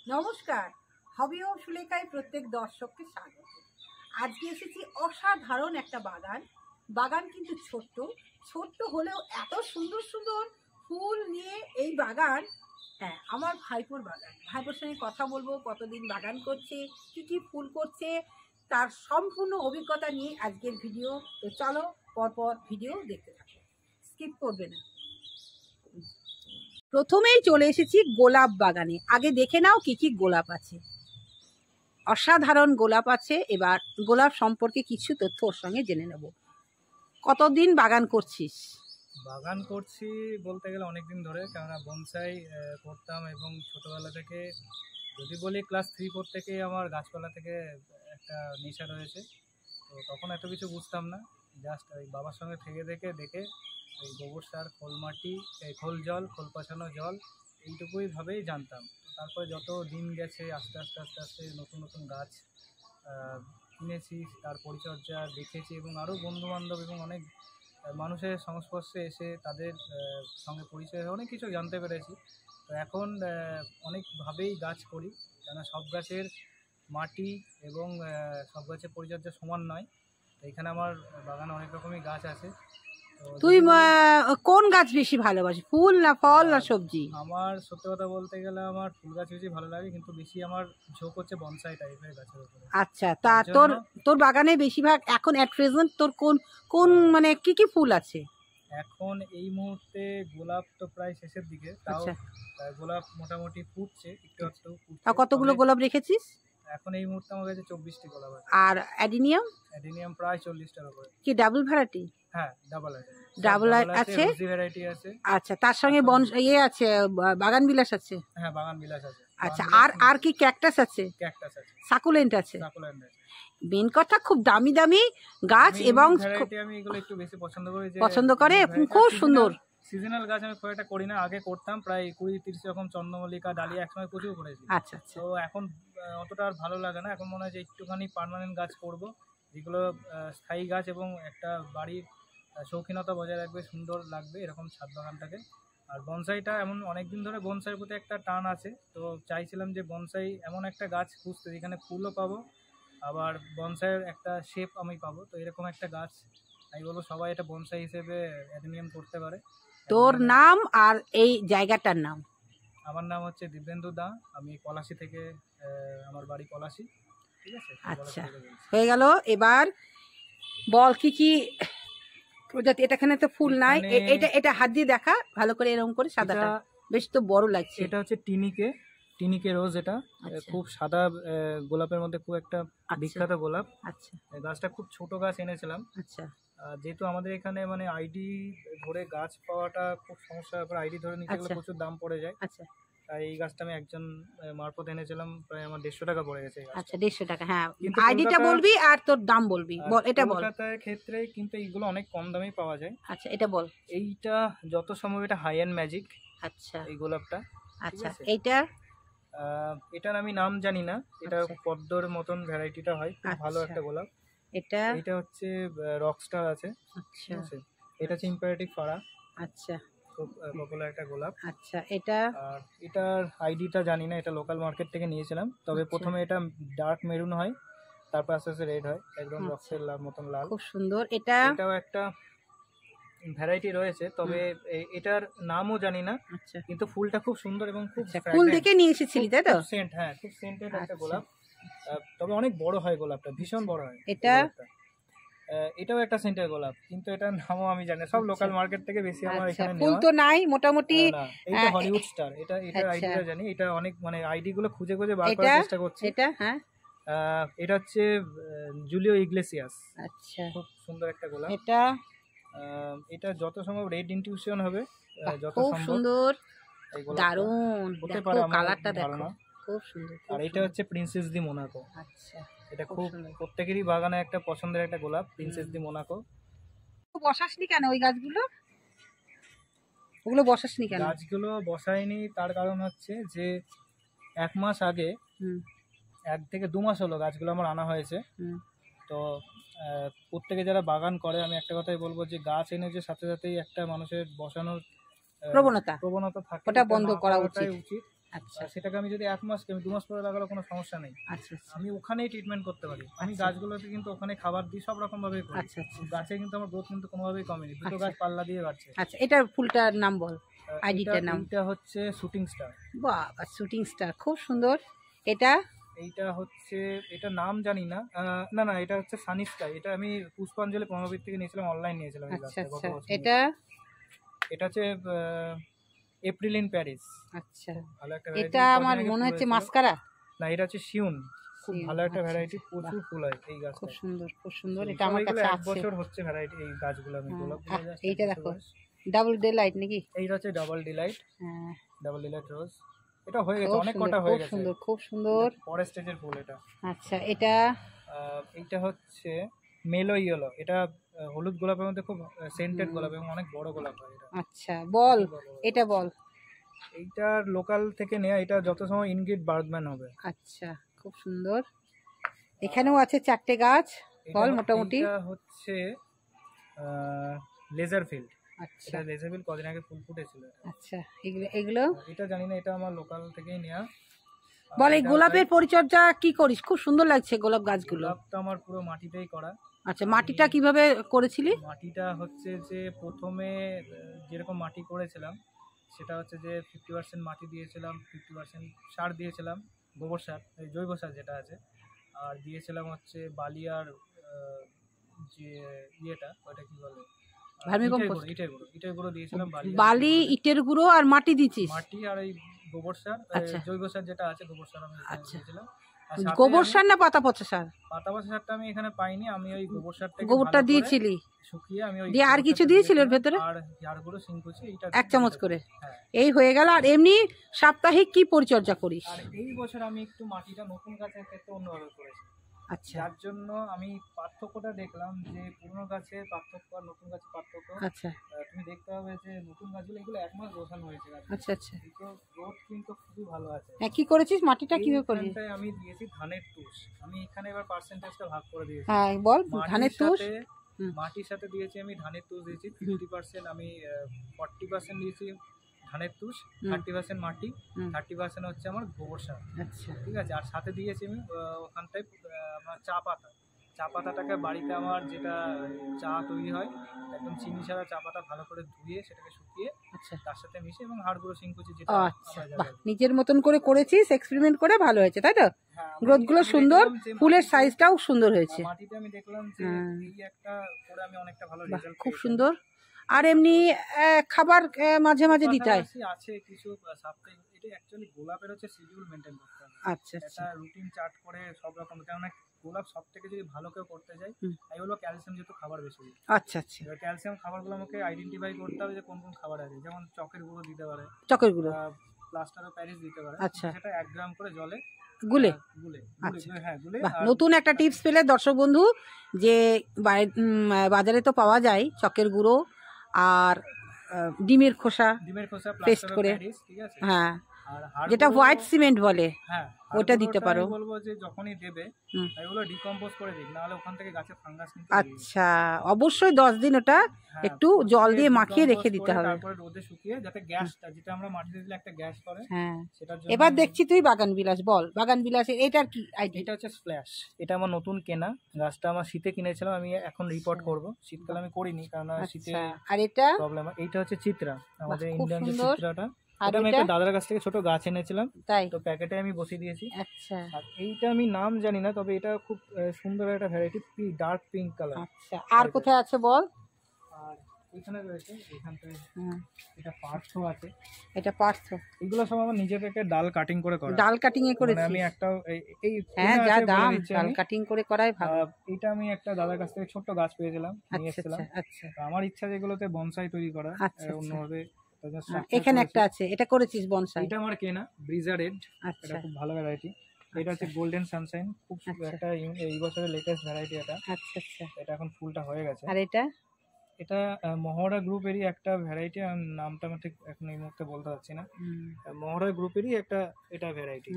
নমস্কার, হবি ও সুলেখায় প্রত্যেক দর্শককে স্বাগত। আজকে এসেছি অসাধারণ একটা বাগান কিন্তু ছোট্ট হলেও এত সুন্দর সুন্দর ফুল নিয়ে এই বাগান। হ্যাঁ, আমার ভাইপোর সঙ্গে কথা বলবো, কতদিন বাগান করছে, কি ফুল করছে, তার সম্পূর্ণ অভিজ্ঞতা নিয়ে আজকের ভিডিও। তো চলো পরপর ভিডিও দেখতে থাকো, স্কিপ করবে না। প্রথমেই চলে এসেছি গোলাপ বাগানে। আগে দেখে নাও কি গোলাপ আছে। অসাধারণ গোলাপ আছে। এবার গোলাপ সম্পর্কে কিছু তথ্য ওর সঙ্গে জেনে নেব। কতদিন বাগান করছিস? বাগান করছি বলতে গেলে অনেকদিন ধরে, কেননা বনসাই করতাম এবং ছোটোবেলা থেকে, যদি বলি ক্লাস 3-4 থেকে আমার গাছপালা থেকে একটা নেশা রয়েছে। তো তখন এত কিছু বুঝতাম না, জাস্ট ওই বাবার সঙ্গে থেকে দেখে ওই গোবর সার, খোল মাটি, খোল জল, খোল পাছানো জল, এইটুকুই ভাবেই জানতাম। তো তারপরে যত দিন গেছে আস্তে আস্তে নতুন গাছ কিনেছি, তার পরিচর্যা দেখেছি এবং আরও বন্ধুবান্ধব এবং অনেক মানুষের সংস্পর্শে এসে তাদের সঙ্গে পরিচয় হয়ে অনেক কিছু জানতে পেরেছি। তো এখন অনেকভাবেই গাছ করি, কেননা সব গাছের মাটি এবং সব গাছের পরিচর্যা সমান নয়। তো এখানে আমার বাগানে অনেক রকমই গাছ আছে। তুই কোন গাছ বেশি ভালোবাসিস, ফুল না ফল না সবজি? আমার সত্যি কথা বলতে গেলে আমার ফুল গাছ বেশি ভালো লাগে, কিন্তু বেশি আমার ঝোঁক হচ্ছে বনসাই টাইপের গাছের উপরে। আচ্ছা, তা তোর বাগানে বেশিরভাগ এখন এট প্রেজেন্ট তোর কোন মানে কি ফুল আছে? এখন এই মুহূর্তে গোলাপ তো প্রায় শেষের দিকে, তাও গোলাপ মোটামুটি ফুটছে একটু। কতগুলো গোলাপ রেখেছিস? এখন এই মুহূর্তে আমার কাছে 24টি গোলাপ আছে। আর অ্যাডিনিয়াম প্রায় 40টার উপরে। কি ডাবল ভ্যারাইটি? হ্যাঁ, ডাবল আছে, রোজি ভ্যারাইটি আছে। আচ্ছা, তার সঙ্গে আছে, বাগান বিলাস আছে। হ্যাঁ, বাগান বিলাস আছে। আচ্ছা, আর কি ক্যাকটাস আছে? ক্যাকটাস আছে, সাকুলেন্ট আছে। মেন কথা খুব দামি গাছ, এবং আমি এগুলো একটু বেশি পছন্দ করে, খুব সুন্দর। সিজনাল গাছ আমি খুব একটা করি না, আগে করতাম প্রায় 20-30 রকম চন্দ্রমল্লিকা, ডালিয়া একসময় প্রচুর করেছি। আচ্ছা। তো এখন অতটা আর ভালো লাগে না। এখন মনে হয় যে একটুখানি পার্মানেন্ট গাছ করব, যেগুলো স্থায়ী গাছ এবং একটা বাড়ির শৌখিনতা বজায় রাখবে, সুন্দর লাগবে এরকম ছাদ বাগানটাকে। আর বনসাইটা এমন অনেকদিন ধরে বনসাইয়ের প্রতি একটা টান আছে, তো চাইছিলাম যে বনসাই এমন একটা গাছ খুঁজতে যেখানে ফুলও পাবো, আবার বনসাইয়ের একটা শেপ আমি পাবো। তো এরকম একটা গাছ আমি বলবো সবাই এটা বনসাই হিসেবে অ্যাডমিনিয়াম করতে পারে। তোর নাম আর এই জায়গাটার নাম? আমার নাম হচ্ছে দিব্যেন্দু দা, আমি পলাশি থেকে, আমার বাড়ি পলাশি। ঠিক আছে। আচ্ছা, হয়ে গেল। এবার বল কি প্রজাতি? এটাখানে তো ফুল নাই। এটা হাত দিয়ে দেখা ভালো করে, এরকম করে সাদাটা বেশ তো বড় লাগছে। এটা হচ্ছে টিনিকে রোজ। এটা খুব সাদা গোলাপের মধ্যে খুব একটা বিখ্যাত গোলাপ। আচ্ছা, গাছটা খুব ছোট গাছ এনেছিলাম। আচ্ছা, যেহেতু আমাদের এখানে মানে আইডি ধরে গাছ পাওয়াটা খুব সমস্যা ব্যাপার, আইডি ধরে নিতে গেলে প্রচুর দাম পড়ে যায়। আচ্ছা, তাই এই গাছটা আমি একজন মারফত এনেছিলাম, প্রায় আমার 150 টাকা পড়ে গেছে। আচ্ছা, 150 টাকা। হ্যাঁ, আইডিটা বলবি আর তোর দাম বলবি। এটা বল। কলকাতার ক্ষেত্রে কিন্তু এইগুলো অনেক কম দামেই পাওয়া যায়। আচ্ছা, এটা বল। এইটা যত সম্ভব এটা হাই এন্ড ম্যাজিক। আচ্ছা, এই গোলাপটা। আচ্ছা, এটার আমি নাম জানি না। এটা পদ্মর মতন ভ্যারাইটিটা হয়, খুব ভালো একটা গোলাপ। এটা হচ্ছে রকস্টার আছে। আচ্ছা, এটা হচ্ছে ইম্পারেটিভ ফারা। আচ্ছা, খুব পপুলার একটা গোলাপ। আচ্ছা, এটার আইডিটা জানি না, এটা লোকাল মার্কেট থেকে নিয়েছিলাম। তবে প্রথমে এটা ডার্ক মেরুন হয়, তারপর আস্তে আস্তে রেড হয়, একদম রক্তের মতন লাল। খুব সুন্দর। এটাও একটা ভ্যারাইটি রয়েছে, তবে এটার নামও জানি না। আচ্ছা, কিন্তু ফুলটা খুব সুন্দর এবং খুব ফুল দেখে নিয়ে এসেছিলি, তাই তো? সেন্ট, হ্যাঁ, খুব সেন্টেড একটা গোলাপ। তবে অনেক বড় হয় গোলাপটা, ভীষণ বড় হয়। এটাও একটা সেন্টের গোলাপ, কিন্তু এটার নামও আমি জানি না। সব লোকাল মার্কেট থেকে বেশি আমার এখানে নেওয়া। ফুল তো নাই মোটামুটি। এটা হলিউড স্টার, এটার আইডিটা জানি। এটা অনেক মানে আইডি গুলো খুঁজে বার করার চেষ্টা করছি। এটা হচ্ছে জুলিও ইগলেসিয়াস। আচ্ছা, খুব সুন্দর একটা গোলাপ। এটা যত সম্ভব রেড ইনটিউশন হবে, যত সম্ভব। সুন্দর, দারুণ, হতে পারে, কালারটা দেখো খুব সুন্দর। আর এটা হচ্ছে প্রিন্সেস দি মোনাকো। আচ্ছা, এটা খুব প্রত্যেকেরই বাগানে একটা পছন্দের একটা গোলাপ, প্রিন্সেস দি মোনাকো। বসাসনি কেন ওই গাছগুলো? ওগুলো বসাসনি কেন? গাছগুলো বসাইনি, তার কারণ হচ্ছে যে 1 মাস আগে, 1 থেকে 2 মাস হলো গাছগুলো আমার আনা হয়েছে। তো প্রত্যেকে যারা বাগান করে, আমি একটা কথাই বলবো যে গাছ এনে যে সাথে সাথেই একটা মানুষের বসানোর প্রবণতা থাকে, ওটা বন্ধ করা উচিত। আচ্ছা সেটাকে আমি যদি 1 মাস কি 2 মাস পরে লাগালো কোনো সমস্যা নেই। আচ্ছা আচ্ছা আমি ওখানেই ট্রিটমেন্ট করতে পারি। আমি আচ্ছা। গাছগুলোতে কিন্তু ওখানে খাবার দিই, সব রকম ভাবেই করি। আচ্ছা আচ্ছা গাছে কিন্তু আমার গ্রোথ কিন্তু কোনোভাবেই কমেনি। দুটো আচ্ছা। গাছ পাল্লা দিয়ে বাড়ছে। আচ্ছা, এটার ফুলটার নাম বল, আইডিটার নাম। এইটা হচ্ছে শুটিং স্টার। বাহ, শুটিং স্টার, খুব সুন্দর। এটা এইটা হচ্ছে, এটা নাম জানি না। না না, এটা হচ্ছে সানি স্কাই। এটা আমি পুষ্পাঞ্জলি প্রভাবীর থেকে নিয়েছিলাম, অনলাইন নিয়েছিলাম এই আচ্ছা গাছটা গত আচ্ছা। বছর। এটা এটা হচ্ছে এপ্রিল ইন প্যারিস। আচ্ছা, ভালো একটা এটা আমার মনে হচ্ছে মাস্কারা। না, এটা হচ্ছে শিউন। খুব শিউন, ভালো একটা আচ্ছা, ভ্যারাইটি, আচ্ছা, প্রচুর বাহ। ফুল হয় এই গাছটা। খুব সুন্দর, খুব সুন্দর। এটা আমার কাছে 1 আছে। বছর হচ্ছে ভ্যারাইটি এই গাছগুলো। আমি হ্যাঁ, গোলাপ এইটা দেখো, ডাবল ডে লাইট নাকি? এইটা হচ্ছে ডাবল ডিলাইট। হ্যাঁ, ডাবল ডিলাইট রোজ। এটা হয়ে গেছে, খুব অনেক সুন্দর, কটা হয়ে খুব গেছে। সুন্দর, খুব সুন্দর। পরের স্টেজের ফুল এটা। আচ্ছা, এটা এইটা হচ্ছে মেলো ইয়েলো। এটা হলুদ গোলাপের মধ্যে খুব সেন্টেড হুম। গোলাপ এবং অনেক বড় গোলাপ হয় এটা। আচ্ছা, বল, এটা বল। এইটা লোকাল থেকে নেওয়া। এটা যত সময় ইনগ্রিড বার্গম্যান হবে। আচ্ছা, খুব সুন্দর। এখানেও আছে 4টে গাছ, বল মোটামুটি। এটা হচ্ছে লেজার ফিল্ড। আচ্ছা এটা লেজার ফিল্ড কদিন আগে ফুল ফুটেছিল। আচ্ছা, এগুলো এগুলো এটা জানি না, এটা আমার লোকাল থেকেই নেওয়া। বল। এই গোলাপের পরিচর্যা কি করিস? খুব সুন্দর লাগছে গোলাপ গাছগুলো। গোলাপটা আমার পুরো মাটিতেই করা। আচ্ছা, মাটিটা কিভাবে করেছিলি? মাটিটা হচ্ছে যে প্রথমে যেরকম মাটি করেছিলাম সেটা হচ্ছে যে 50% মাটি দিয়েছিলাম, 50% সার দিয়েছিলাম, গোবর সার, জৈব সার যেটা আছে, আর দিয়েছিলাম হচ্ছে বালি আর যে ইয়েটা ওটা কি বলে, ভার্মিকম্পোস্ট। ইটের গুঁড়ো দিয়েছিলাম। বালি, ইটের গুঁড়ো আর মাটি দিছিস? মাটি আর এই গোবর সার, আচ্ছা। জৈব সার যেটা আছে, গোবর সার আমি এখানে আচ্ছা। দিয়েছিলাম। আর সাথে গোবর আমি সার না পাতা পচা সার? পাতা পচা সারটা আমি এখানে পাইনি। আমি ওই গোবর সারটাকে গোবরটা ভালো করে দিয়েছিলি? শুকিয়ে আমি ওই দিয়ে আর গোবর কিছু সারটা দিয়েছিল ওর দিয়েছিলাম। ভেতরে? আর ঝাড়গুঁড়ো শিংকুচি এইটা 1 চামচ করে। হ্যাঁ। এই হয়ে গেল। আর এমনি সাপ্তাহিক কি পরিচর্যা করিস? আর এই বছর আমি একটু মাটিটা নতুন গাছের ক্ষেত্রে অন্যভাবে করেছি। আচ্ছা যার জন্য আমি পার্থক্যটা দেখলাম যে পুরনো গাছের পার্থক্য আর নতুন গাছের পার্থক্য। আচ্ছা তুমি দেখতে পাবে যে নতুন গাছগুলো এগুলো 1 মাস বসানো হয়েছে গাছ। আচ্ছা আচ্ছা। কিন্তু গ্রোথ কিন্তু খুবই ভালো আছে। হ্যাঁ, কি করেছিস? মাটিটা কিভাবে করলি? এইখানটায় আমি দিয়েছি ধানের তুষ। আমি এখানে এবার পার্সেন্টেজটা ভাগ করে দিয়েছি। হ্যাঁ বল। ধানের তুষ। মাটির সাথে দিয়েছি আমি ধানের তুষ দিয়েছি 50%। আমি 40% দিয়েছি ধানের তুষ, 30% মাটি, 30% হচ্ছে আমার গোবর সার। আচ্ছা, ঠিক আছে। আর সাথে দিয়েছি আমি ওখানটায় আমার চা পাতা। চা পাতাটাকে বাড়িতে আমার যেটা চা তৈরি হয় একদম চিনি ছাড়া চা পাতা ভালো করে ধুয়ে সেটাকে শুকিয়ে আচ্ছা তার সাথে মিশিয়ে এবং হাড়গুঁড়ো শিংকুচি যেটা আচ্ছা। বাহ, নিজের মতন করে করেছিস, এক্সপেরিমেন্ট করে ভালো হয়েছে, তাই তো? গ্রোথ গুলো সুন্দর, ফুলের সাইজটাও সুন্দর হয়েছে। মাটিতে আমি দেখলাম যে এই একটা করে আমি অনেকটা ভালো বাহ, রেজাল্ট খুব সুন্দর। আর এমনি খাবার মাঝে মাঝে দিতে হয়? আছে কিছু সাপ্তাহিক। এটা অ্যাকচুয়ালি গোলাপের হচ্ছে শিডিউল মেনটেন করতে হবে। আচ্ছা আচ্ছা। একটা রুটিন চার্ট করে সব রকম, কারণ গোলাপ সব থেকে যদি ভালো কেউ করতে যায় তাই হলো ক্যালসিয়াম যেহেতু খাবার বেশি। আচ্ছা আচ্ছা। এবার ক্যালসিয়াম খাবারগুলো আমাকে আইডেন্টিফাই করতে হবে যে কোন কোন খাবার আছে। যেমন চকের গুঁড়ো দিতে পারে, চকের গুঁড়ো, প্লাস্টার অফ প্যারিস দিতে পারে। আচ্ছা। সেটা 1 গ্রাম করে জলে গুলে। আচ্ছা হ্যাঁ গুলে। নতুন একটা টিপস পেলে দর্শক বন্ধু, যে বাজারে তো পাওয়া যায় চকের গুঁড়ো আর ডিমের খোসা পেস্ট করে। ঠিক আছে। হ্যাঁ, যেটা হোয়াইট সিমেন্ট বলে, হ্যাঁ ওটা দিতে পারো। বলবো যে যখনই দেবে তাই ওগুলো ডিকম্পোজ করে দিক, নাহলে ওখান থেকে গাছের ফাঙ্গাস নিতে। আচ্ছা, অবশ্যই 10 দিন ওটা একটু জল দিয়ে মাখিয়ে রেখে দিতে হবে, তারপরে রোদে শুকিয়ে, যাতে গ্যাসটা যেটা আমরা মাটিতে দিলে একটা গ্যাস করে। হ্যাঁ। সেটার জন্য এবার দেখছি তুই বাগান বিলাস, বল বাগান বিলাসের এটার কি আইডিয়া? এটা হচ্ছে স্প্ল্যাশ। এটা আমার নতুন কেনা গাছটা, আমার শীতে কিনেছিলাম। আমি এখন রিপোর্ট করব, শীতকালে আমি করিনি কারণ শীতে আর এটা প্রবলেম। এইটা হচ্ছে চিত্রা, আমাদের খুব ইন্ডিয়ান যে সুন্দর। চিত্রাটা। আর এটা আমি একটা দাদার কাছ থেকে ছোট গাছ এনেছিলাম, তাই তো প্যাকেটে আমি বসিয়ে দিয়েছি। আচ্ছা আর এইটা আমি নাম জানি না, তবে এটা খুব সুন্দর একটা ভ্যারাইটি, ডার্ক পিঙ্ক কালার। আচ্ছা, আর কোথায় আছে বল? আর এখানে রয়েছে, এখানটায় এটা পার্থ আছে। এটা পার্থ। এগুলো সব আমার নিজে থেকে ডাল কাটিং করে করা। ডাল কাটিং এ করেছি আমি একটা এই হ্যাঁ, যা দাম ডাল কাটিং করে করাই ভালো। এটা আমি একটা দাদার কাছ থেকে ছোট্ট গাছ পেয়েছিলাম, নিয়ে আচ্ছা এসেছিলাম। আচ্ছা। আমার ইচ্ছা যেগুলোতে বনসাই তৈরি করা অন্যভাবে। এখানে একটা আছে, এটা করেছিস বনসাই? এটা আমার কেনা ব্রিজা রেড। আচ্ছা, এটা খুব ভালো ভ্যারাইটি। এটা হচ্ছে গোল্ডেন সানশাইন, খুব একটা এই বছরের লেটেস্ট ভ্যারাইটি এটা। আচ্ছা আচ্ছা। এটা এখন ফুলটা হয়ে গেছে। আর এটা? এটা মহড়া গ্রুপেরই একটা ভ্যারাইটি, নামটা আমি ঠিক এখন এই মুহূর্তে বলতে পারছি না। মহড়া গ্রুপেরই একটা এটা ভ্যারাইটি।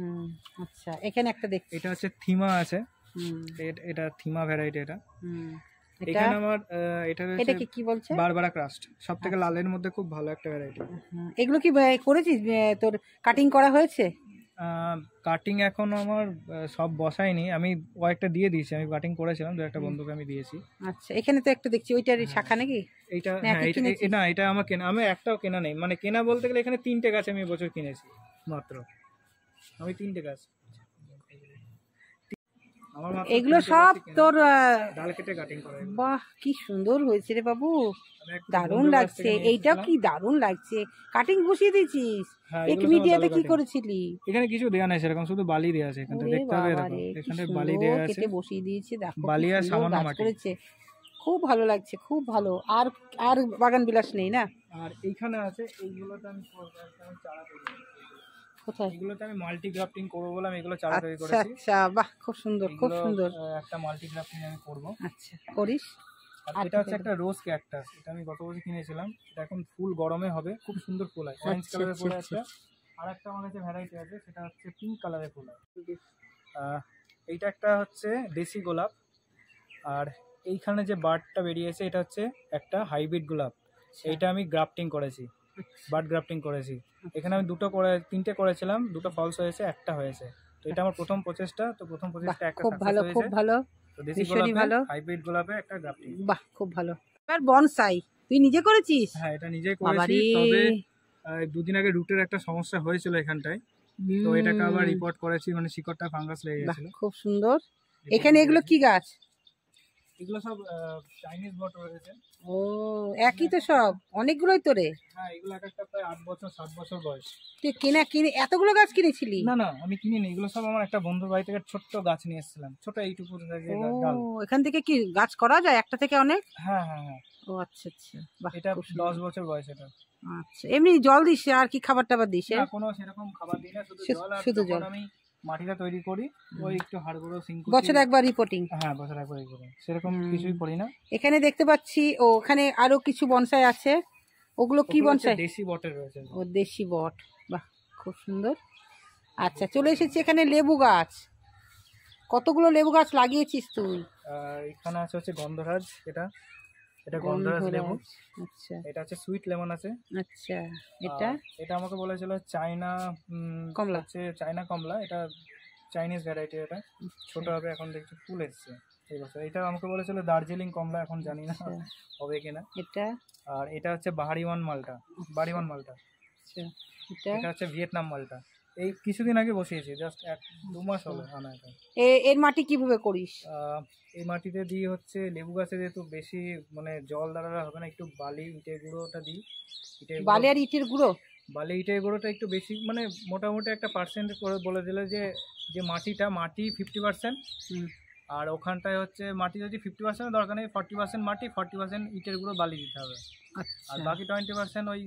আচ্ছা, এখানে একটা দেখছি। এটা হচ্ছে থিমা আছে। এটা থিমা ভ্যারাইটি। এটা এখানে আমার এটা এটা হচ্ছে কি বলছে? বারবারা ক্রাস্ট, সবথেকে লালের মধ্যে খুব ভালো একটা ভ্যারাইটি। এগুলো কি করেছিস, তোর কাটিং করা হয়েছে? কাটিং এখনো আমার সব বসাইনি, আমি কয়েকটা দিয়ে দিয়েছি, আমি কাটিং করেছিলাম, দু একটা বন্ধুকে আমি দিয়েছি। আচ্ছা, এখানে তো একটা দেখছি, ওইটারই শাখা নাকি? এইটা না, হ্যাঁ, একটা এটা কিনেছিস? না, এটা আমার কেনা, আমি একটাও কেনা নেই, মানে কেনা বলতে গেলে এখানে 3টে গাছ আমি এবছর কিনেছি মাত্র, আমি 3টে গাছ আমার মাত্র এগুলো 3টে সব গাছই কেনা, তোর ডাল কেটে কাটিং করা এগুলো। বাহ, কি সুন্দর হয়েছে রে বাবু, আমি একটা দারুণ বন্ধুর কাছ লাগছে। থেকে নিয়ে এইটাও এসেছিলাম। কি দারুণ লাগছে, কাটিং বসিয়ে দিয়েছিস? হ্যাঁ, এক এগুলো সব মিডিয়াতে ডাল কি কাটিং। করেছিলি? এখানে কিছু দেওয়া নেই সেরকম, শুধু বালি দেওয়া আছে, এখানে ওরে দেখতে হবে, বাবা দেখো রে, কি এখানে বালি সুন্দর দেওয়া আছে, কেটে বসিয়ে দিয়েছে, দেখো কি বালি আর সুন্দর সামান্য গাছ মাটি। করেছে, খুব ভালো লাগছে, খুব ভালো। আর আর বাগান বিলাস নেই না? আর এইখানে আছে, এইগুলোতে আমি চারা তৈরি করেছি। কোথায়? এগুলোতে আমি মাল্টি গ্রাফটিং করবো বলে আমি এগুলো চারা তৈরি আচ্ছা করেছি। আচ্ছা, বাহ, খুব সুন্দর, খুব এগুলো সুন্দর। একটা মাল্টি গ্রাফটিং আমি করবো। আচ্ছা, করিস। আর আর এটা কি হচ্ছে করবি? একটা রোজ ক্যাকটাস, এটা আমি গত বছর কিনেছিলাম, এটা এখন ফুল গরমে হবে, খুব সুন্দর ফুল হয়, অরেঞ্জ আচ্ছা কালারের আচ্ছা ফুল আচ্ছা। একটা। আর একটা আমার কাছে ভ্যারাইটি আছে, সেটা হচ্ছে পিঙ্ক কালারের ফুল হয়। এইটা একটা হচ্ছে দেশি গোলাপ। আর এইখানে যে বার্ডটা বেরিয়েছে এটা হচ্ছে একটা হাইব্রিড গোলাপ, এইটা আমি গ্রাফটিং করেছি, বার্ড গ্রাফটিং করেছি। এখানে আমি 3টে করেছিলাম, 2টো ফলস হয়েছে, একটা হয়েছে। তো এটা আমার প্রথম প্রচেষ্টা, তো প্রথম বাহ, প্রচেষ্টা একটা খুব সাকসেস ভালো, খুব হয়েছে। ভালো, তো দেশি ভীষণই গোলাপে ভালো। হাইব্রিড গোলাপে একটা গ্রাফটিং। বাহ, খুব ভালো। এবার বনসাই তুই নিজে করেছিস? হ্যাঁ, এটা নিজেই করেছি, বাবারে। তবে 2 দিন আগে রুটের একটা সমস্যা হয়েছিল এখানটায়, তো এটাকে আবার রিপোর্ট করেছি, মানে শিকড়টা ফাঙ্গাস লেগে বাহ, গেছিল। খুব সুন্দর। এখানে এগুলো কি গাছ? এগুলো সব চাইনিজ বট রয়েছে। ও, একই তো সব, অনেকগুলোই তো রে। হ্যাঁ, এগুলো এক একটা প্রায় 8 বছর 7 বছর বয়স। তুই কিনে এতগুলো গাছ কিনেছিলি? না না, আমি কিনিনি, এগুলো সব আমার একটা বন্ধুর বাড়ি থেকে ছোট্ট গাছ নিয়ে এসেছিলাম, ছোট এইটুকু ডাল। ও, এখান থেকে কি গাছ করা যায় একটা থেকে অনেক? হ্যাঁ হ্যাঁ হ্যাঁ, ও আচ্ছা আচ্ছা, বাহ, এটা খুব সুন্দর। 10 বছর বয়স এটা। আচ্ছা, এমনি জল দিস আর কি খাবার টাবার দিস? না, কোনো সেরকম খাবার দিই না, শুধু জল। আর শুধু যখন জল। আমি মাটিটা তৈরি করি, ওই একটু হাড়গুঁড়ো সিঙ্কুচি। বছরে একবার রিপোর্টিং? হ্যাঁ, বছর একবারই করি, সেরকম কিছুই করি না। এখানে দেখতে পাচ্ছি ও, ওখানে আরো কিছু বনসাই আছে, ওগুলো কি ওগুলো হচ্ছে বনসাই? দেশি বটের রয়েছে। ও, দেশি বট, বাহ, খুব সুন্দর। আচ্ছা, চলে এসেছি এখানে লেবু গাছ। কতগুলো লেবু গাছ লাগিয়েছিস তুই? এখানে আছে হচ্ছে গন্ধরাজ, এটা এটা গন্ধরাজ লেবু। আচ্ছা এটা হচ্ছে সুইট লেমন আছে। আচ্ছা, এটা এটা আমাকে বলেছিল চায়না কমলা। হচ্ছে চায়না কমলা, এটা চাইনিজ ভ্যারাইটি, এটা ছোট হবে, এখন দেখছি ফুল এসছে এই বছর। এটা আমাকে বলেছিল দার্জিলিং কমলা, এখন জানি না হবে কিনা। এটা আর এটা হচ্ছে বাহারিওয়ান মালটা, বাড়িওয়ান মালটা। আচ্ছা, এটা হচ্ছে ভিয়েতনাম মালটা, এই কিছুদিন আগে বসিয়েছি, জাস্ট 1-2 মাস হলো আনা এটা। এর মাটি কিভাবে করিস? এই মাটিতে দিই হচ্ছে লেবু গাছে যেহেতু বেশি মানে জল দ্বারা হবে না, একটু বালি ইটের গুঁড়োটা দিই। বালি আর ইটের গুঁড়ো? বালি ইটের গুঁড়োটা একটু বেশি, মানে মোটামুটি একটা পার্সেন্ট করে বলে দিলে যে যে মাটি 50%, আর ওখানটায় হচ্ছে মাটি যদি 50% দরকার নেই, 40% মাটি, 40% ইটের গুঁড়ো বালি দিতে হবে। আর বাকি 20% ওই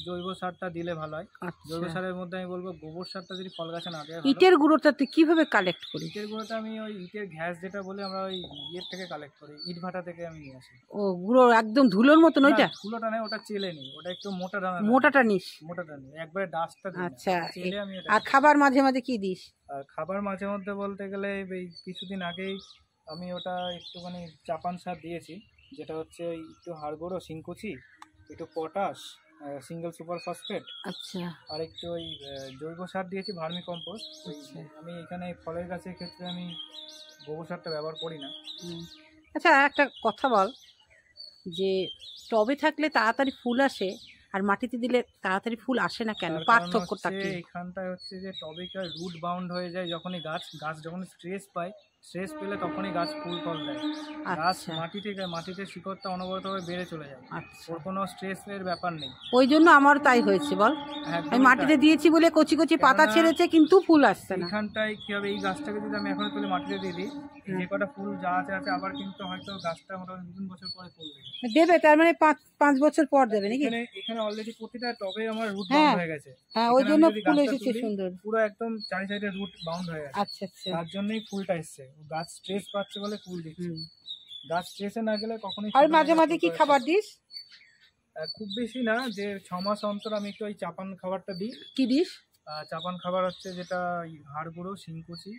জৈব সারটা দিলে ভালো হয়। জৈব সারের মধ্যে আমি বলবো গোবর সারটা যদি ফল গাছে না দেয়। ইটের গুঁড়োটা তুই কিভাবে কালেক্ট করিস? ইটের গুঁড়োটা আমি ওই ইটের গ্যাস যেটা বলি আমরা, ওই ইয়ের থেকে কালেক্ট করি, ইট ভাটা থেকে আমি নিয়ে আসি। ও, গুঁড়ো একদম ধুলোর মতন ওইটা? ধুলোটা নেই, ওটা চেলে নিই, ওটা একটু মোটাটা নিস? মোটাটা নিই, একবারে ডাস্টটা দিই। আচ্ছা, চেলে আমি আর খাবার মাঝে মাঝে কি দিস? আর খাবার মাঝে মধ্যে বলতে গেলে এই কিছুদিন আগেই আমি ওটা একটুখানি চাপান সার দিয়েছি, যেটা হচ্ছে ওই একটু হাড়গুঁড়ো, শিংকুচি, একটু পটাশ, সিঙ্গেল সুপার ফসফেট, আচ্ছা, আর একটু ওই জৈব সার দিয়েছি, ভার্মি কম্পোস্ট। আমি এখানে ফলের গাছের ক্ষেত্রে আমি গোবর সারটা ব্যবহার করি না। আচ্ছা, একটা কথা বল, যে টবে থাকলে তাড়াতাড়ি ফুল আসে আর মাটিতে দিলে তাড়াতাড়ি ফুল আসে না কেন? পার্থক্যটা কি? এখানটায় হচ্ছে যে টবেকার রুট বাউন্ড হয়ে যায়, যখনই গাছ যখন স্ট্রেস পায়, স্ট্রেস পেলে তখনই গাছ ফুল ফল দেয়। গাছ মাটিতে শিকড়টা অনবরতভাবে বেড়ে চলে যায়, ওর কোনো স্ট্রেসের ব্যাপার নেই। ওই জন্য আমার তাই হয়েছে বল, আমি মাটিতে দিয়েছি বলে কচি কচি পাতা ছেড়েছে কিন্তু ফুল আসছে না। এখানটায় কি হবে, এই গাছটাকে যদি আমি এখন তুলে মাটিতে দিয়ে দিই, যে কটা ফুল যা আছে আবার কিন্তু হয়তো গাছটা মোটামুটি 2 বছর পরে ফুল দেবে, তার মানে 5 বছর পর দেবে নাকি? এখানে অলরেডি প্রতিটা টবে আমার রুট বাউন্ড হয়ে গেছে। হ্যাঁ, ওই জন্য ফুল এসেছে সুন্দর, পুরো একদম চারি সাইডে রুট বাউন্ড হয়ে গেছে। আচ্ছা আচ্ছা, তার জন্যই ফুলটা এসছে, গাছ স্ট্রেস পাচ্ছে বলে ফুল দিচ্ছে। গাছ স্ট্রেসে না গেলে কখনোই। আর মাঝে মাঝে কি খাবার দিস? খুব বেশি না, যে 6 মাস অন্তর আমি একটু ওই চাপান খাবারটা দিই। কি দিস? চাপান খাবার হচ্ছে যেটা হাড় গুঁড়ো, শিংকুচি,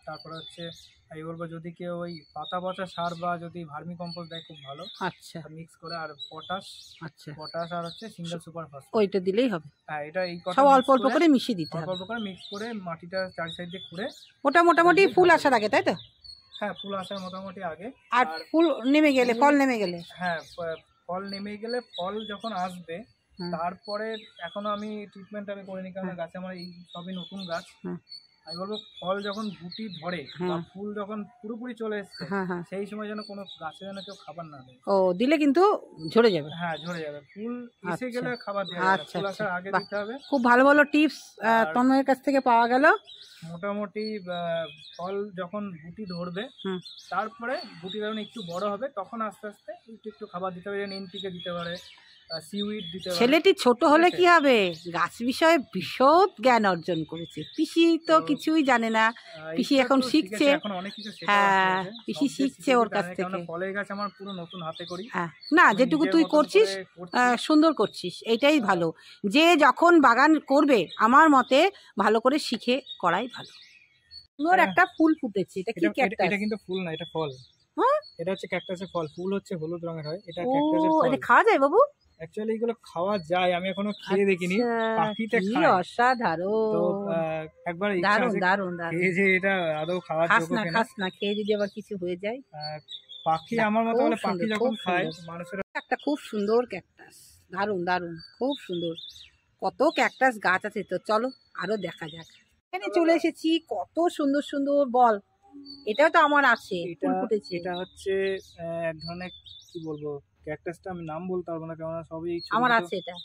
তারপরে হচ্ছে আমি বলবো যদি কেউ ওই পাতা পচা সার বা যদি ভার্মি কম্পোস্ট দেয় খুব ভালো, আচ্ছা মিক্স করে, আর পটাশ আচ্ছা, আর হচ্ছে সিঙ্গেল সুপার ফসফেট, ওইটা দিলেই হবে। হ্যাঁ এটা এই সব অল্প অল্প করে মিশিয়ে দিতে হবে, অল্প করে মিক্স করে মাটিটা চার সাইড দিয়ে খুঁড়ে, ওটা মোটামুটি ফুল আসার আগে, তাই তো? হ্যাঁ ফুল আসার মোটামুটি আগে। আর ফুল নেমে গেলে, ফল নেমে গেলে? হ্যাঁ ফল নেমে গেলে, ফল যখন আসবে তারপরে, এখনো আমি ট্রিটমেন্ট আমি করিনি কারণ গাছে আমার এই সবই নতুন গাছ। আমি বলবো ফল যখন গুটি ধরে বা ফুল যখন পুরোপুরি চলে এসছে, সেই সময় যেন কোনো গাছে যেন কেউ খাবার না দেয়। ও দিলে কিন্তু ঝরে যাবে? হ্যাঁ ঝরে যাবে, ফুল এসে গেলে খাবার দেওয়া যাবে, ফুল আসার আগে দিতে হবে। খুব ভালো ভালো টিপস তন্ময়ের কাছ থেকে পাওয়া গেল। মোটামুটি ফল যখন গুটি ধরবে, তারপরে গুটি যখন একটু বড় হবে তখন আস্তে আস্তে একটু একটু খাবার দিতে হবে, এনপিকে দিতে পারে, সিউইড দিতে পারে। ছেলেটি ছোট হলে কি হবে, গাছ বিষয়ে বিশদ জ্ঞান অর্জন করেছে। পিসি তো কিছুই জানে না, পিসি এখন শিখছে। এখন অনেক কিছু শেখা হ্যাঁ, পিসি শিখছে ওর কাছ থেকে। ফলের গাছ আমার পুরো নতুন হাতে করি। না, যেটুকু তুই করছিস সুন্দর করছিস, এইটাই ভালো। যে যখন বাগান করবে আমার মতে ভালো করে শিখে করাই ভালো। ওর একটা ফুল ফুটেছে, এটা কি ক্যাকটাস? এটা কিন্তু ফুল না, এটা ফল। এটা হচ্ছে ক্যাকটাসের ফল, ফুল হচ্ছে হলুদ রঙের হয়, এটা ক্যাকটাসের ফল। এটা খাওয়া যায় বাবু? অ্যাকচুয়ালি এগুলো খাওয়া যায়, আমি এখনো খেয়ে দেখিনি, পাখিতে খায়। অসাধারণ, তো একবার দারুণ দারুণ দারুণ। এই যে এটা আদৌ খাওয়ার যোগ্য কিনা? খাস না, খেয়ে যদি আবার কিছু হয়ে যায়। পাখি আমার মতে বলে পাখি যখন খায় মানুষের। একটা খুব সুন্দর ক্যাকটাস, দারুণ দারুণ, খুব সুন্দর। কত ক্যাকটাস গাছ আছে, তো চলো আরো দেখা যাক। এখানে চলে এসেছি, কত সুন্দর সুন্দর বল। এটাও তো আমার আছে, ফুল ফুটেছে। এটা হচ্ছে এক ধরনের, কি বলবো, ক্যাকটাসটা আমি নাম বলতে পারবো না কারণ সবই আমার আছে। এটা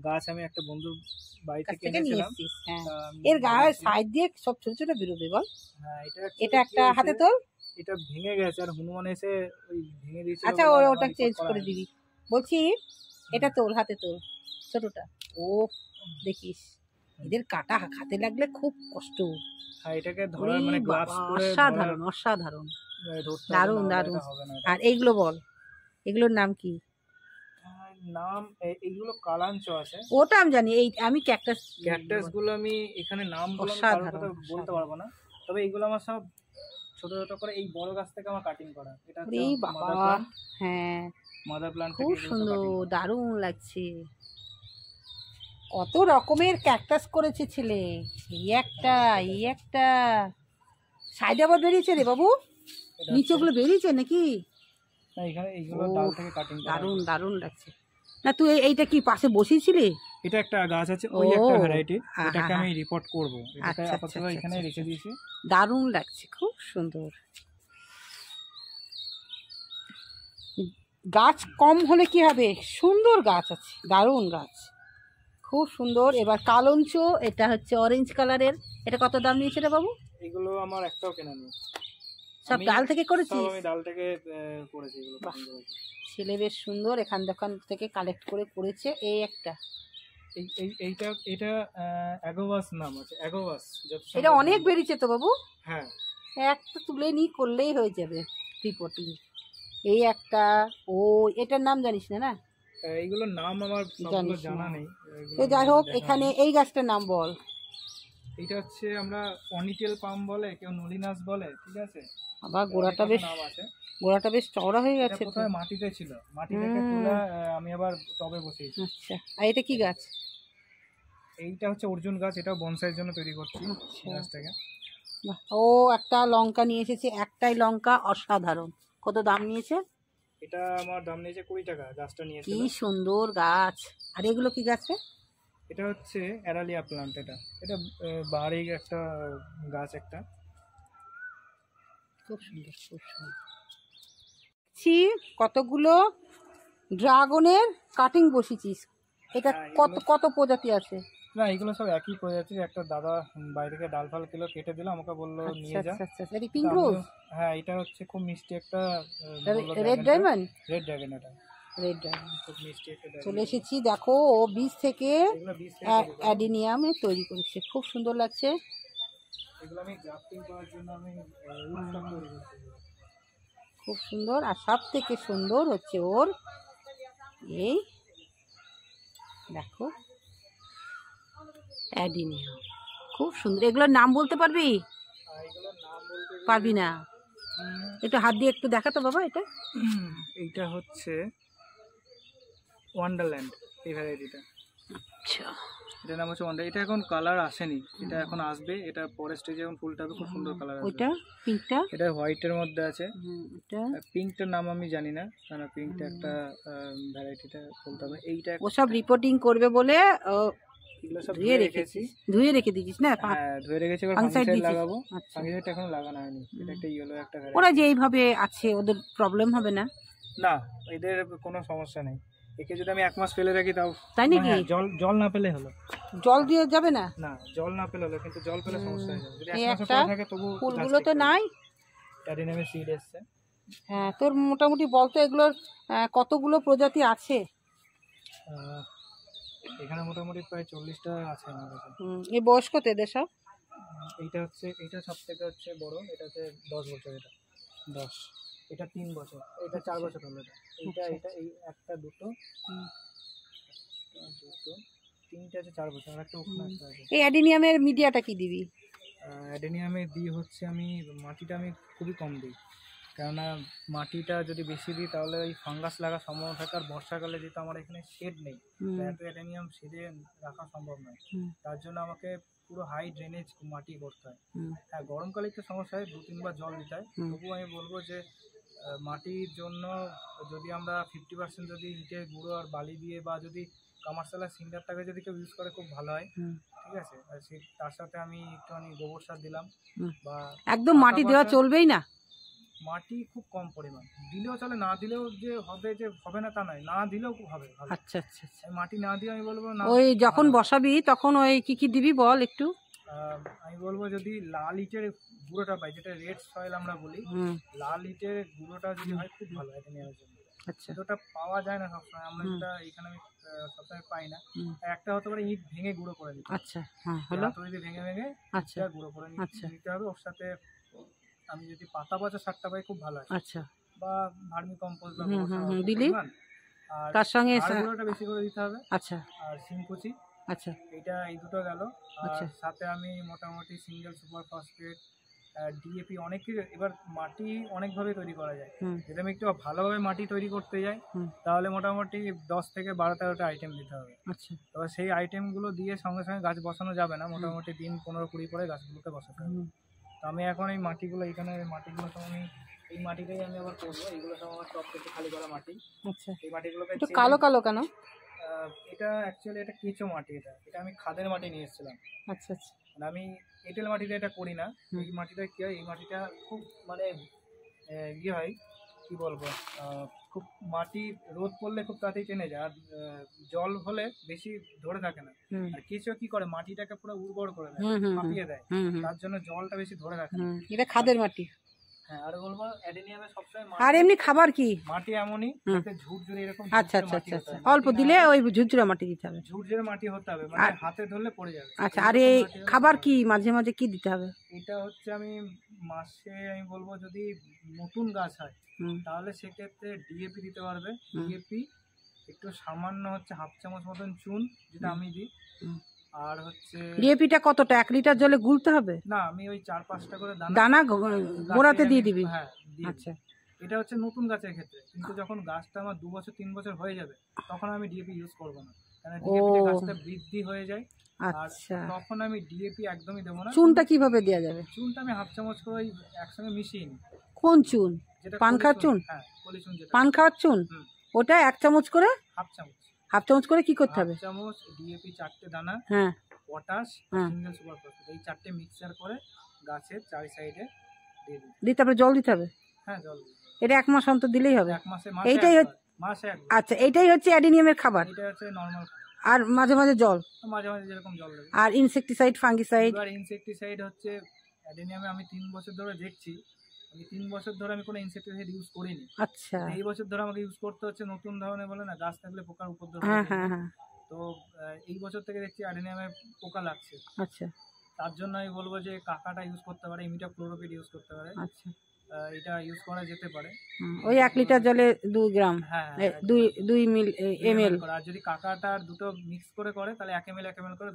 গাছ আমি একটা বন্ধুর বাড়ি থেকে নিয়ে এসেছিস? হ্যাঁ, এর গায়ের সাইড দিয়ে সব ছোট ছোট বেরোবে বল। হ্যাঁ এটা একটা হাতে তোল। এটা ভেঙে গেছে আর হনুমান এসে ওই ভেঙে দিয়েছে। আচ্ছা ওটা চেঞ্জ করে দিবি বলছি। এটা তোল, হাতে তোল ছোটটা। ও দেখিস, এদের কাটা হাতে লাগলে খুব কষ্ট। এটাকে ধরার মানে গ্লাভস পরে অসাধারণ অসাধারণ, দারুণ দারুণ। আর এইগুলো বল, এগুলোর নাম কি? নাম এইগুলো কালাঞ্চ আছে, ওটা আমি জানি। এই আমি ক্যাকটাস গুলো আমি এখানে নাম বলতে পারবো না, তবে এইগুলো আমার সব ছোট ছোট করে এই বড় গাছ থেকে আমার কাটিং করা। এটা হ্যাঁ মাদার প্ল্যান্ট, খুব সুন্দর, দারুণ লাগছে। কত রকমের ক্যাকটাস করেছে ছেলে। এই একটা সাইডে আবার বেরিয়েছে রে বাবু, নিচেগুলো বেরিয়েছে নাকি? না, এখানে এইগুলো ডাল থেকে কাটিং করা। দারুণ দারুণ লাগছে। না তুই এইটা কি পাশে বসিয়েছিলি? এটা একটা গাছ আছে, ওই একটা ভ্যারাইটি, এটাকে আমি রিপোর্ট করব, এটাকে আপাতত এখানে রেখে দিয়েছি। দারুণ লাগছে, খুব সুন্দর। গাছ কম হলে কি হবে, সুন্দর গাছ আছে, দারুণ গাছ, খুব সুন্দর। এবার কালঞ্চ, এটা হচ্ছে অরেঞ্জ কালারের। এটা কত দাম নিয়েছে রে বাবু? এগুলো আমার একটাও কেনা নেই, সব ডাল থেকে করেছিস? আমি ডাল থেকে করেছি এগুলো। ছেলে বেশ সুন্দর, এখান থেকে কালেক্ট করে করেছে। এই একটা এটা অ্যাগোভাস নাম আছে, অ্যাগোভাস। এটা অনেক বেরিয়েছে তো বাবু। হ্যাঁ, একটা তুলে নি করলেই হয়ে যাবে রিপোর্টিং। এই একটা, ও এটার নাম জানিস না? না, এইগুলোর নাম আমার সবগুলো জানা নেই। যাই হোক, এখানে এই গাছটার নাম বল। এটা হচ্ছে আমরা পনিটেল পাম বলে, কেউ নলিনাস বলে, ঠিক আছে। আবার গোড়াটা বেশ চওড়া হয়ে গেছে। কোথায় মাটিতে ছিল, মাটি থেকে তুলে আমি আবার টবে বসিয়েছি। আচ্ছা, আর এটা কি গাছ? এইটা হচ্ছে অর্জুন গাছ, এটাও বনসাইয়ের জন্য তৈরি করছি গাছটাকে। ও একটা লঙ্কা নিয়ে এসেছে, একটাই লঙ্কা, অসাধারণ। কত দাম নিয়েছে? এটা আমার দাম নিয়েছে 20 টাকা, গাছটা নিয়েছে। কি সুন্দর গাছ। আর এগুলো কি গাছ? এটা হচ্ছে অ্যারালিয়া প্লান্ট। এটা বাড়ি একটা গাছ, একটা খুব সুন্দর, খুব সুন্দর। কতগুলো ড্রাগনের কাটিং বসিয়েছিস। এটা কত প্রজাতি আছে? না, এগুলো সব একই প্রজাতির। একটা দাদা বাইরে থেকে ডাল ফাল কিলো কেটে দিল, আমাকে বললো নিয়ে যা। এটা পিঙ্ক রোজ? হ্যাঁ, এটা হচ্ছে খুব মিষ্টি একটা রেড ডায়মন্ড। রেড ড্রাগন, এটা রেড ড্রাগন খুব মিষ্টি একটা। চলে এসেছি, দেখো ও বীজ থেকে অ্যাডিনিয়ামে তৈরি করেছে, খুব সুন্দর লাগছে। এগুলো আমি গ্রাফটিং করার জন্য আমি তৈরি করছি, খুব সুন্দর। আর সব থেকে সুন্দর হচ্ছে ওর এই দেখো অ্যাডিনিয়াম, খুব সুন্দর। এগুলোর নাম বলতে পারবি? এগুলোর নাম বলতে পারবি না, একটু হাত দিয়ে একটু দেখা তো বাবা। এটা এইটা হচ্ছে ওয়ান্ডারল্যান্ড, এই ভ্যারাইটিটা। আচ্ছা, এটার নাম হচ্ছে ওয়ান্ডার। এটা এখন কালার আসেনি, এটা এখন আসবে, এটা পরের স্টেজে এখন ফুলটা হবে, খুব সুন্দর কালার আসবে। ওইটা পিঙ্কটা, এটা হোয়াইটের মধ্যে আছে। এটা পিঙ্কটার নাম আমি জানি না, কারণ পিঙ্কটা একটা ভ্যারাইটিটা বলতে হবে। এইটা ওসব রিপোর্টিং করবে বলে এগুলো সব ধুয়ে রেখেছি, ধুয়ে রেখে দিয়েছিস না? হ্যাঁ ধুয়ে রেখেছি, এবার ফাঙ্গিসাইড ফাঙ্গিসাইড দিয়েছিস? লাগাবো। আচ্ছা, ফাঙ্গিসাইডটা এখনো লাগানো হয়নি। এটা একটা ইয়েলো একটা ভ্যারাইটি। ওরা যে এইভাবে আছে ওদের প্রবলেম হবে না? না, এদের কোনো সমস্যা নেই। একে যদি আমি 1 মাস ফেলে রাখি তাও, তাই নাকি? হ্যাঁ, জল না পেলে হলো। জল দিয়ে যাবে না? না, জল না পেলে হলো, কিন্তু জল পেলে সমস্যা হয়ে যাবে। যদি এই 1 মাস একটা পরে থাকে তবু ফুলগুলো তো নাই। অ্যাডিনিয়ামের সিড এসছে। হ্যাঁ, তোর মোটামুটি বলতো এগুলোর কতগুলো প্রজাতি আছে? এখানে মোটামুটি প্রায় 40টা আছে আমার কাছে। এই বয়স কত এদের সব? এইটা হচ্ছে, এইটা সব থেকে হচ্ছে বড়, এটা হচ্ছে 10 বছর। এটা 10, এটা 3 বছর, এটা 4 বছর হলো। এটা এটা এই একটা দুটো দুটো তিনটে আছে 4 বছর, আর একটা ওখানে একটা আছে। এই অ্যাডিনিয়ামের মিডিয়াটা কি দিবি? অ্যাডেনিয়ামে দিই হচ্ছে আমি মাটিটা আমি খুবই কম দিই, কেননা মাটিটা যদি বেশি দিই তাহলে ওই ফাঙ্গাস লাগার সম্ভাবনা থাকে। আর বর্ষাকালে যেহেতু আমার এখানে শেড নেই, এত অ্যাডেনিয়াম শেডে রাখা সম্ভব নয়। তার জন্য আমাকে পুরো হাই ড্রেনেজ মাটি করতে হয়। হ্যাঁ, গরমকালে একটু সমস্যা হয়, 2-3 বার জল দিতে হয়। তবুও আমি বলবো যে মাটির জন্য যদি আমরা 50% যদি ইটের গুঁড়ো আর বালি দিয়ে, বা যদি কমার্শিয়াল সিন্ডারটাকে যদি কেউ ইউজ করে খুব ভালো হয়। ঠিক আছে, আর তার সাথে আমি একটুখানি গোবর সার দিলাম, বা একদম মাটি দেওয়া চলবেই না? মাটি খুব কম পরিমাণ দিলেও চলে, না দিলেও যে হবে না তা নয়, না দিলেও হবে। আচ্ছা আচ্ছা আচ্ছা। মাটি না দিয়ে আমি বলবো না, ওই যখন বসাবি তখন ওই কি কি দিবি বল একটু। আমি বলবো যদি লাল ইটের গুঁড়োটা পাই, যেটা রেড সয়েল আমরা বলি, লাল ইটের গুঁড়োটা যদি হয় খুব ভালো হয় নেওয়ার জন্য। আচ্ছা, ওটা পাওয়া যায় না সবসময়, আমরা যেটা এখানে আমি সবসময় পাই না। একটা হতে পারে ইট ভেঙে গুঁড়ো করে নিতে। আচ্ছা, হ্যাঁ হলো। যদি ভেঙে ভেঙে আচ্ছা, গুঁড়ো করে আচ্ছা নিতে হবে। ওর সাথে আমি যদি পাতা পচা সারটা পাই খুব ভালো হয়। আচ্ছা, বা ভার্মি কম্পোস্ট বা দিলি আর তার সঙ্গে গুঁড়োটা বেশি করে দিতে হবে। আচ্ছা, আর শিংকুচি, আচ্ছা, এটা এই দুটো গেল। আর আচ্ছা, সাথে আমি মোটামুটি সিঙ্গেল সুপার ফসফেট, ডিএপি, অনেক এবার মাটি অনেকভাবে তৈরি করা যায়। যদি আমি একটু ভালোভাবে মাটি তৈরি করতে যাই তাহলে মোটামুটি 10 থেকে 12-13টা আইটেম দিতে হবে। আচ্ছা, তবে সেই আইটেমগুলো দিয়ে সঙ্গে সঙ্গে গাছ বসানো যাবে না, মোটামুটি দিন 15-20 পরে গাছগুলোকে বসাতে হবে। তো আমি এখন এই মাটিগুলো, এখানে মাটিগুলো সব আমি এই মাটিটাই আমি আবার করবো। এইগুলো সব আমার টপ থেকে খালি করা মাটি। আচ্ছা, এই মাটিগুলোকে একটু কালো কালো কেন? এটা অ্যাকচুয়ালি এটা কেঁচো মাটি, এটা আমি খাদের মাটি নিয়ে এসেছিলাম। আচ্ছা আচ্ছা, মানে আমি এঁটেল মাটিতে এটা করি না। এই মাটিটা কি হয়, এই মাটিটা খুব মানে ইয়ে হয়, কি বলবো, খুব মাটি রোদ পড়লে খুব তাড়াতাড়ি টেনে যায়, আর জল হলে বেশি ধরে থাকে না। আর কেঁচো কি করে, মাটিটাকে পুরো উর্বর করে দেয়, ফাঁপিয়ে দেয়, তার জন্য জলটা বেশি ধরে রাখে না। এটা খাদের মাটি। হ্যাঁ, আর বলবো অ্যাডেনিয়ামে সবসময় আর এমনি খাবার কি মাটি এমনই ঝুরঝুরে এরকম। আচ্ছা আচ্ছা আচ্ছা আচ্ছা, অল্প দিলে ওই ঝুরঝুরে মাটি দিতে হবে, ঝুরঝুরে মাটি হতে হবে, মানে হাতে ধরলে পড়ে যাবে। আচ্ছা, আর এই খাবার কি মাঝে মাঝে কি দিতে হবে? এটা হচ্ছে আমি মাসে, আমি বলবো যদি নতুন গাছ হয় তাহলে সেক্ষেত্রে ডিএপি দিতে পারবে। ডিএপি একটু সামান্য হচ্ছে 1/2 চামচ মতন চুন, যেটা আমি দিই। আর হচ্ছে ডিএপিটা কতটা, 1 লিটার জলে গুলতে হবে? না, আমি ওই 4-5টা করে দানা গোড়াতে দিয়ে দিবি? হ্যাঁ। আচ্ছা, এটা হচ্ছে নতুন গাছের ক্ষেত্রে, কিন্তু যখন গাছটা আমার 2 বছর 3 বছর হয়ে যাবে তখন আমি ডিএপি ইউজ করবো না, কারণ ডিএপি গাছটা বৃদ্ধি হয়ে যায়। আচ্ছা, তখন আমি ডিএপি একদমই দেবো না। চুনটা কিভাবে দেওয়া যাবে? চুনটা আমি 1/2 চামচ করে ওই একসঙ্গে মিশিয়ে নিই। কোন চুন? পান খাওয়ার চুন? হ্যাঁ, কলি চুন, যেটা পান খাওয়ার চুন, ওটা 1 চামচ করে? 1/2 চামচ। 1/2 চামচ করে কি করতে হবে? 1/2 চামচ ডিএপি, 4টে দানা, হ্যাঁ, পটাশ, সিঙ্গেল সুপার ফসফেট, এই 4টে মিক্সচার করে গাছের 4 সাইডে দিয়ে দিই। তারপরে জল দিতে হবে? হ্যাঁ, জল। এটা 1 মাস অন্তর দিলেই হবে? 1 মাসে, এইটাই মাসে একবার। আচ্ছা, এইটাই হচ্ছে অ্যাডিনিয়ামের খাবার? এটা হচ্ছে নরমাল খাবার। আর মাঝে মাঝে জল? মাঝে মাঝে যেরকম জল দেবে। আর ইনসেকটিসাইড, ফাঙ্গিসাইড? এবার ইনসেকটিসাইড হচ্ছে অ্যাডেনিয়ামে আমি 3 বছর ধরে দেখছি, আমি 3 বছর ধরে আমি কোনো ইনসেকটিসাইড ইউজ করিনি। আচ্ছা, এই বছর ধরে আমাকে ইউজ করতে হচ্ছে। নতুন ধরনের বলে না, গাছ থাকলে পোকার উপদ্রব। হ্যাঁ হ্যাঁ হ্যাঁ। তো এই বছর থেকে দেখছি অ্যাডেনিয়ামে পোকা লাগছে। আচ্ছা, তার জন্য আমি বলবো যে কাকাটা ইউজ করতে পারে, ইমিডাক্লোরোপিড ইউজ করতে পারে। আচ্ছা, এটা ইউজ করা যেতে পারে। ওই 1 লিটার জলে 2 গ্রাম, হ্যাঁ, 2 ml। আর যদি কাকাটার দুটো মিক্স করে তাহলে 1 ml করে।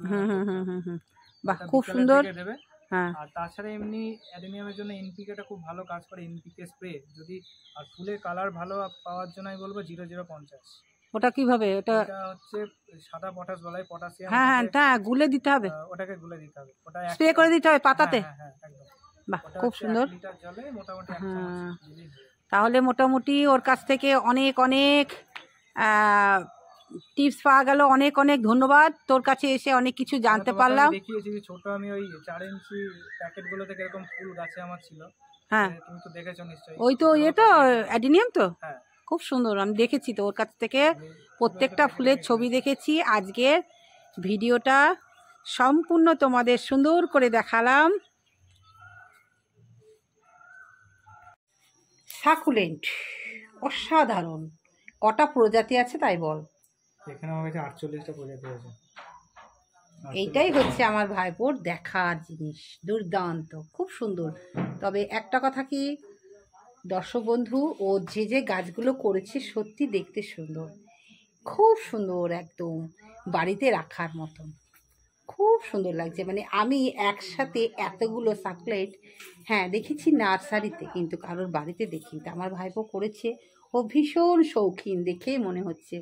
বাহ, খুব সুন্দর। দেবে। হ্যাঁ আর তাছাড়া এমনি অ্যাডেনিয়ামের জন্য এনপিকেটা খুব ভালো কাজ করে, এনপিকে স্প্রে যদি। আর ফুলের কালার ভালো পাওয়ার জন্য আমি বলবো 0050। ওটা কিভাবে ওটা? এটা হচ্ছে সাদা পটাশ বলা হয়, পটাশিয়াম। হ্যাঁ হ্যাঁ, তা গুলে দিতে হবে, ওটাকে গুলে দিতে হবে, ওটা স্প্রে করে দিতে হবে পাতাতে। হ্যাঁ হ্যাঁ একদম। বাহ, ওটা খুব হচ্ছে সুন্দর। 1 লিটার জলে মোটামুটি 1 হ্যাঁ, চামচ দিলেই হয়ে যাবে। তাহলে মোটামুটি ওর কাছ থেকে অনেক অনেক টিপস পাওয়া গেল। অনেক অনেক ধন্যবাদ, তোর কাছে এসে অনেক কিছু জানতে তোমাকে পারলাম। আমি দেখিয়েছি যে ছোট আমি ওই 4 ইঞ্চি প্যাকেটগুলো থেকে এরকম ফুল গাছে আমার ছিল। হ্যাঁ, তুমি তো দেখেছো নিশ্চয়ই। ওই তো ইয়ে তো অ্যাডিনিয়াম তো, হ্যাঁ, খুব সুন্দর। আমি দেখেছি তো ওর কাছ থেকে আমি প্রত্যেকটা ফুলের ছবি দেখেছি। আজকের ভিডিওটা সম্পূর্ণ তোমাদের সুন্দর করে দেখালাম। সাকুলেন্ট অসাধারণ। কটা প্রজাতি আছে তাই বল? এখানে আমার কাছে 48টা প্রজাতি আছে। এইটাই হচ্ছে আমার ভাইপোর দেখার জিনিস, দুর্দান্ত, খুব সুন্দর। তবে একটা কথা কি দর্শক বন্ধু, ও যে যে গাছগুলো করেছে সত্যি দেখতে সুন্দর, খুব সুন্দর, একদম বাড়িতে রাখার মতন, খুব সুন্দর লাগছে। মানে আমি একসাথে এতগুলো সাকুলেন্ট হ্যাঁ দেখেছি নার্সারিতে, কিন্তু কারোর বাড়িতে দেখিনি। তো আমার ভাইপো করেছে, ও ভীষণ শৌখিন, দেখেই মনে হচ্ছে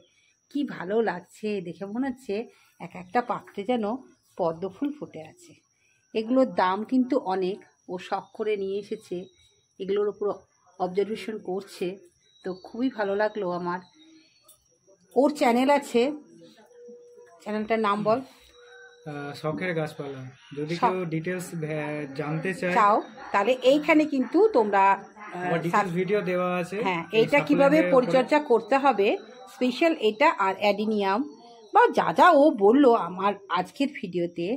কি ভালো লাগছে। দেখে মনে হচ্ছে এক একটা পাত্রে যেন পদ্ম ফুল ফুটে আছে। এগুলোর দাম কিন্তু অনেক, ও শখ করে নিয়ে এসেছে, এগুলোর উপর অবজারভেশন করছে। তো খুবই ভালো লাগলো আমার। ওর চ্যানেল আছে, চ্যানেলটার নাম বল। শখের গাছপালা। যদি কেউ ডিটেলস জানতে চাও তাহলে এইখানে কিন্তু তোমরা ভিডিও দেওয়া আছে। হ্যাঁ, এইটা কিভাবে পরিচর্যা করতে হবে স্পেশাল, এটা আর অ্যাডিনিয়াম বা যা যা ও বললো আমার আজকের ভিডিওতে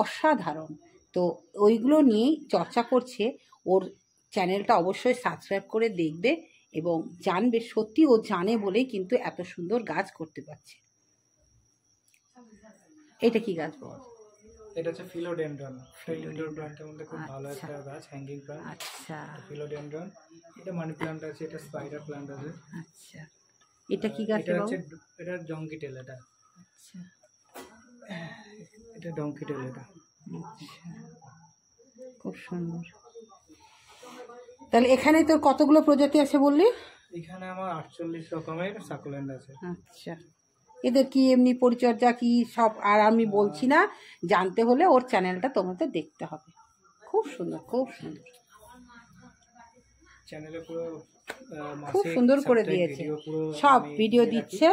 অসাধারণ। তো ওইগুলো নিয়েই চর্চা করছে। ওর চ্যানেলটা অবশ্যই সাবস্ক্রাইব করে দেখবে এবং জানবে, সত্যি ও জানে বলেই কিন্তু এত সুন্দর গাছ করতে পারছে। এটা কি গাছ বল? এটা হচ্ছে ফিলোডেনড্রন। ইনডোর প্ল্যান্টের মধ্যে খুব ভালো একটা গাছ, হ্যাঙ্গিং প্ল্যান্ট। আচ্ছা, ফিলোডেনড্রন। এটা মানি প্ল্যান্ট আছে, এটা স্পাইডার প্ল্যান্ট আছে। আচ্ছা, এটা কি গাছ? এটা হচ্ছে এটা ডঙ্কি টেল। এটা আচ্ছা, এটা ডঙ্কি টেল। এটা আচ্ছা, খুব সুন্দর। তাহলে এখানে তোর কতগুলো প্রজাতি আছে বললি? এখানে আমার 48 রকমের সাকুলেন্ট আছে। আচ্ছা, এদের কি এমনি পরিচর্যা কি সব আর আমি বলছি না, জানতে হলে ওর চ্যানেলটা তোমাদের দেখতে হবে। খুব সুন্দর, খুব সুন্দর, চ্যানেলে পুরো খুব সুন্দর করে দিয়েছে, সব ভিডিও দিচ্ছে।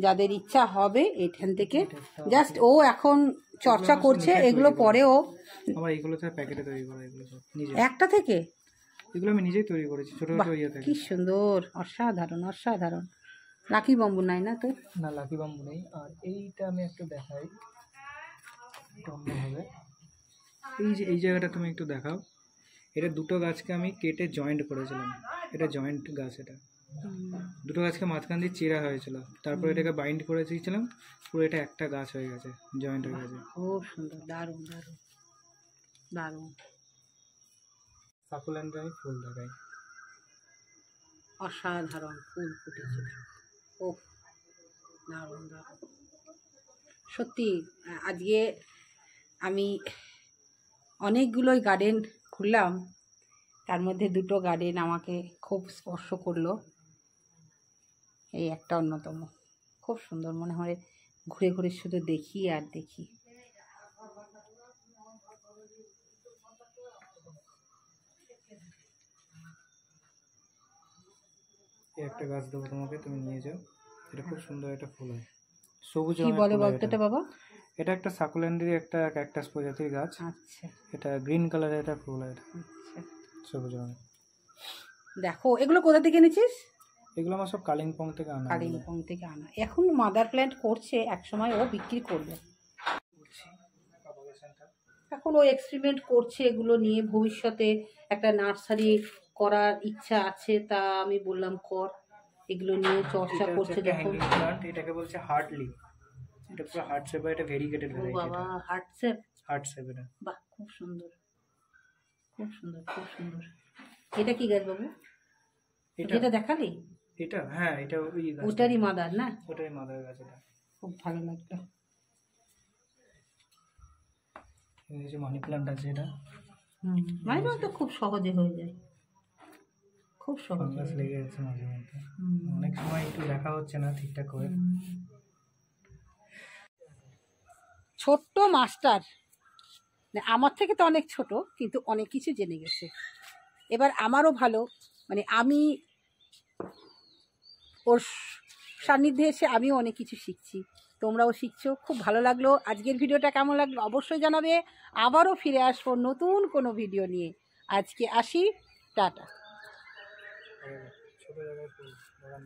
যাদের ইচ্ছা হবে এখান থেকে জাস্ট, ও এখন চর্চা করছে, এগুলো পরেও আমার এগুলো তো প্যাকেটে তৈরি করা, এগুলো সব নিজে একটা থেকে। এগুলো আমি নিজেই তৈরি করেছি, ছোট ছোট ইয়ে থেকে। কি সুন্দর, অসাধারণ অসাধারণ। লাকি বাম্বু নাই না তোর? না, লাকি বাম্বু নেই। আর এইটা আমি একটু দেখাই, হবে এই যে এই জায়গাটা তুমি একটু দেখাও। এটা দুটো গাছকে আমি কেটে জয়েন্ট করেছিলাম, এটা জয়েন্ট গাছ। এটা দুটো গাছকে মাঝখান দিয়ে চিরা হয়েছিল, তারপর এটাকে বাইন্ড করে দিয়েছিলাম, পুরো এটা একটা গাছ হয়ে গেছে, জয়েন্ট হয়ে গেছে। খুব সুন্দর, দারুণ দারুণ দারুণ। সাকুলেন্টে আমি ফুল দেখাই, অসাধারণ ফুল ফুটেছে, ও দারুণ দারুণ। সত্যি আজকে আমি অনেকগুলোই গার্ডেন খুললাম, তার মধ্যে দুটো গার্ডেন আমাকে খুব স্পর্শ করলো, এই একটা অন্যতম। খুব সুন্দর, মনে হয় ঘুরে ঘুরে শুধু দেখি আর দেখি। একটা গাছ দেবো তোমাকে, তুমি নিয়ে যাও। এটা খুব সুন্দর একটা ফুল হয়, সবুজ। কি বলে বলতো এটা বাবা? এটা একটা সাকুলেন্টের একটা ক্যাকটাস প্রজাতির গাছ। আচ্ছা, এটা গ্রিন কালারের একটা ফুল হয়, এটা আচ্ছা। সবুজ রঙের। দেখো এগুলো কোথা থেকে এনেছিস? এগুলো আমার সব কালিম্পং থেকে আনা। কালিম্পং থেকে আনা। এখন মাদার প্ল্যান্ট করছে, একসময় ও বিক্রি করবে। এখন ও এক্সপেরিমেন্ট করছে এগুলো নিয়ে, ভবিষ্যতে একটা নার্সারি করার ইচ্ছা আছে। তা আমি বললাম কর, এগুলো নিয়ে চর্চা করছে যখন। এটাকে বলছে হার্টলি। এটা পুরো হার্ট শেপ, এটা ভেরিগেটেড ও ভ্যারাইটি। বাবা, হার্ট শেপ। হার্ট শেপ এটা। বাহ, খুব সুন্দর খুব সুন্দর খুব সুন্দর। এটা কি গাছ বাবু? এটা দেখালি? এটা হ্যাঁ, এটা ওই গাছ, ওটারই মাদার না? ওটারই মাদার গাছ। এটা খুব ভালো লাগলো। এই যে মানি প্ল্যান্ট আছে, এটা মানে তো খুব সহজে হয়ে যায়, খুব সহজে ফাঙ্গাস লেগে যাচ্ছে মাঝে মধ্যে, অনেক সময় একটু দেখা হচ্ছে না ঠিকঠাক করে। ছোট্ট মাস্টার আমার থেকে তো অনেক ছোট, কিন্তু অনেক কিছু জেনে গেছে। এবার আমারও ভালো, মানে আমি ওর সান্নিধ্যে এসে আমিও অনেক কিছু শিখছি, তোমরাও শিখছো। খুব ভালো লাগলো। আজকের ভিডিওটা কেমন লাগলো অবশ্যই জানাবে। আবারও ফিরে আসবো নতুন কোনো ভিডিও নিয়ে। আজকে আসি, টাটা। ছোট জায়গায় বাগান